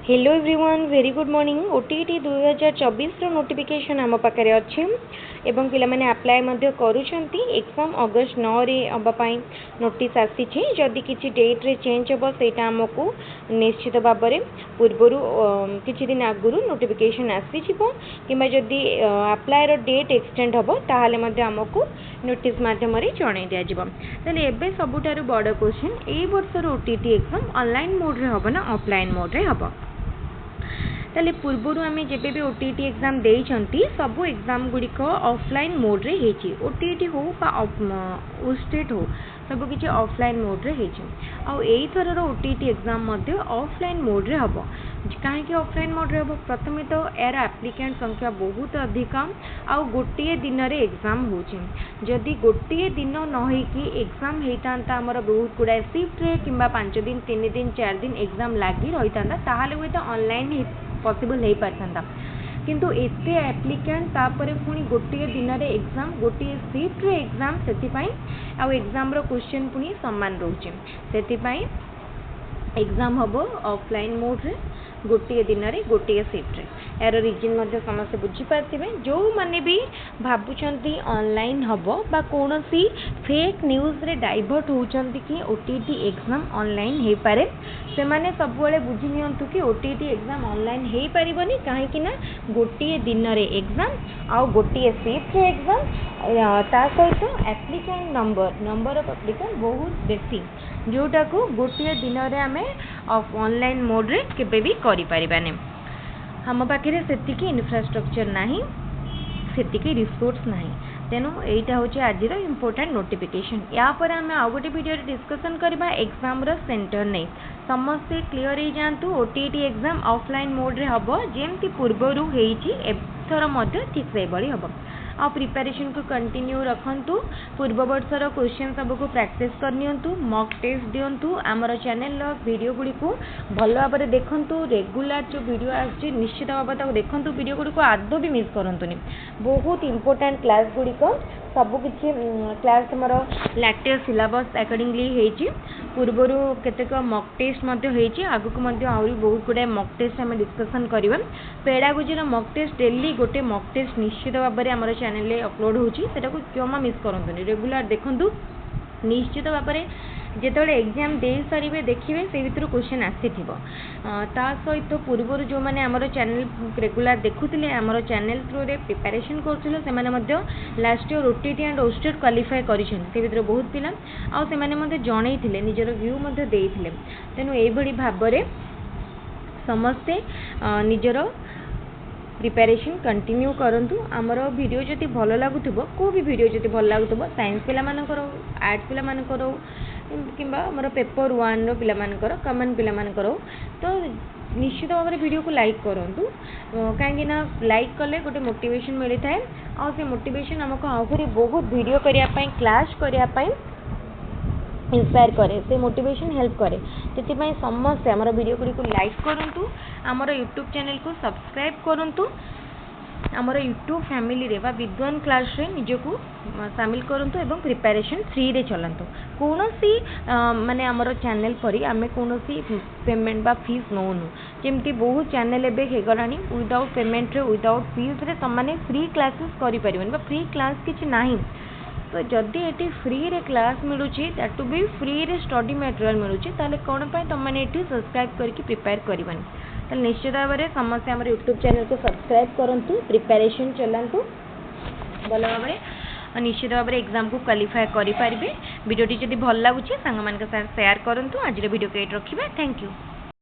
Hello everyone very good morning OTT 2024 रो notification आम पाखे अच्छे एवं पिला माने अप्लाई मध्य करूछंती एग्जाम अगस्त 9 रे अबापाई नोटिस आसी छि जदि किछि डेट रे चेंज हो सेटा हमकु निश्चित भाव में पूर्वरु किछि दिन आगुरु नोटिफिकेशन आसी छिबो किबा जदि अप्लाई रो डेट एक्सटेंड होबो ताहाले मध्य हमकु नोटिस माध्यम रे जणाई दिया जिवो। तले एबे सबुठारु बड़ क्वेश्चन ए वर्ष रो ओटीटी एग्जाम ऑनलाइन मोड रे होबो ना ऑफलाइन मोड रे होबो। ताले पूर्वरु आमे जेबे भी ओटीटी एग्जाम देइछंती सबु एग्जाम गुड़िक ऑफलाइन मोड रे हेची ओटीटी हो बा स्टेट हो सब किछि ऑफलाइन मोड रे हेची आ एई थरर ओटीटी एग्जाम मध्य ऑफलाइन मोड रे हबो। काहे कि ऑफलाइन मोड रे हबो प्रथमे तो एयर एप्लिकेंट संख्या बहुत अधिक आ गोटे दिन रे एग्जाम होची जदि गोटे दिन न होई कि एग्जाम हेतांता हमर बहुत गुडा शिफ्ट रे किबा 5 दिन 3 दिन 4 दिन एग्जाम लागी रहितांता ताहाले होय त ऑनलाइन पॉसिबल हो पारता किंतु एते एप्लिकेंट तापर पुणी गोटे दिन रे एग्जाम गोटे शिफ्ट रे एग्जाम सेतिपाई आ एग्जाम रो क्वेश्चन पुणी समान रोचे सेतिपाई एग्जाम हबो ऑफलाइन मोड रे गोटे दिन रे गोटे शिफ्ट रे यार रीजन मध्य समस्त बुझी पारथिबे जो माने भी भाबुचंती ऑनलाइन हबो बा कोनोसी फेक न्यूज रे डाइवर्ट होचंती कि ओटीटी एग्जाम ऑनलाइन हे पारे से माने सब बेले बुझी नियंतु कि ओटीटी एग्जाम ऑनलाइन हे परिबनी काहे कि ना गोटे दिन रे एग्जाम आ गोटे शिफ्ट रे एग्जाम ता सहित एप्लिकेंट नंबर ऑफ एप्लिकेंट बहुत बेसी जोटा को गोटे दिन रे आमे ऑनलाइन मोड रे केबे भी करि परिबाने हम पाखे सेतिकी इंफ्रास्ट्रक्चर नाही सेतिकी रिसोर्स नाही तेणु एटा होचे आज इम्पोर्टेंट नोटिफिकेशन या पर आम आउ गोटे वीडियो डिस्कसन करबा एग्जाम रो सेंटर नहीं समस्ते क्लियर हो जातु ओटीटी एग्जाम ऑफलाइन मोड रे हबो जेमती पूर्वरु हेची एथर मध्य ठीक से बळी हबो आ प्रिपरेशन को कंटिन्यू रखंतु पूर्व वर्षर क्वेश्चन सब को प्रैक्टिस करनियंतु मॉक टेस्ट दियंतु आमर चैनल रो वीडियो गुडी को भलो भाबरे देखंतु रेगुलर जो वीडियो आछि निश्चित भाबे ताको देखंतु वीडियो गुडी को आदो भी मिस करंतुनी बहुत इंपोर्टेंट क्लास गुडी को सब किछि क्लास हमर लेटेस्ट सिलेबस अकॉर्डिंगली हेची पूर्वरु केतेक मॉक टेस्ट मध्ये हेची आगु को मध्ये आउरी बहुत गुडे मॉक टेस्ट हम डिस्कशन करबा पेडागोजी रो मॉक टेस्ट डेली गोटे मॉक टेस्ट निश्चित भाबरे हमर चैनल रे अपलोड होची सेटा को जमा मिस करंतुनी रेगुलर देखंतु निश्चित भाबरे जेतोले एग्जाम दे सारिबे देखिबे से भितर क्वेश्चन आसीथिबो ता सहित पूर्वरु जो माने हमर चैनल रेगुलर देखुतिले हमर चैनल थ्रू रे प्रिपरेशन करथिलो से माने मध्ये last year OTT and OSTET qualify करिसेन से भितर बहुत पिला आ से माने मध्ये जणैथिले निजर व्यू मध्ये देइथिले तेनु एई भली भाबरे समस्ते निजर प्रिपरेशन कंटिन्यू करंतु आमर वीडियो जति भलो लागुथबो को भी वीडियो जति भलो लागुथबो साइंस पिला मानकर आर्ट्स पिला मानकर किंबा हमर पेपर 1 रो पिला मानकर कॉमन पिला मानकर तो निश्चित भाव में वीडियो को लाइक करंतु कहीं ना लाइक कले गोटे मोटिवेशन मिली थाए आ से मोटिवेशन हमको आहुरी बहुत वीडियो करिया पई क्लास करिया पई इंस्पायर करे से मोटिवेशन हेल्प करे तेतिपई समस्त हमर वीडियो को लाइक करंतु हमर यूट्यूब चैनल को सब्सक्राइब करंतु हमर यूट्यूब फैमिली रे बा विद्वान क्लास रे निजको शामिल करंतु एवं प्रिपरेशन फ्री रे चलंतु कोनोसी माने हमर चैनल परी आमे कोनोसी पेमेंट बा फीस नोनु जेमती बहुत चैनल एबे हे गरानी विदाउट पेमेंट रे विदाउट फीस रे तमाने फ्री क्लासेस करि परिबन बा फ्री क्लास किछि नाही तो जदि एटी फ्री रे क्लास मिलुची दैट टू बी फ्री रे स्टडी मटेरियल मिलुची ताले कोन पय तमाने एटी सब्सक्राइब करके प्रिपेयर करिबन तो निश्चित भाव में समस्त हमारे यूट्यूब चैनल को सब्सक्राइब करंतु प्रिपरेशन चलांतु भल भाव में निश्चित भाव में एग्जाम को क्वालिफाई करि पारिबे वीडियो टी जदि भल लागुची संग मान के साथ शेयर करंतु आज रे वीडियो को एट रखिबा थैंक यू।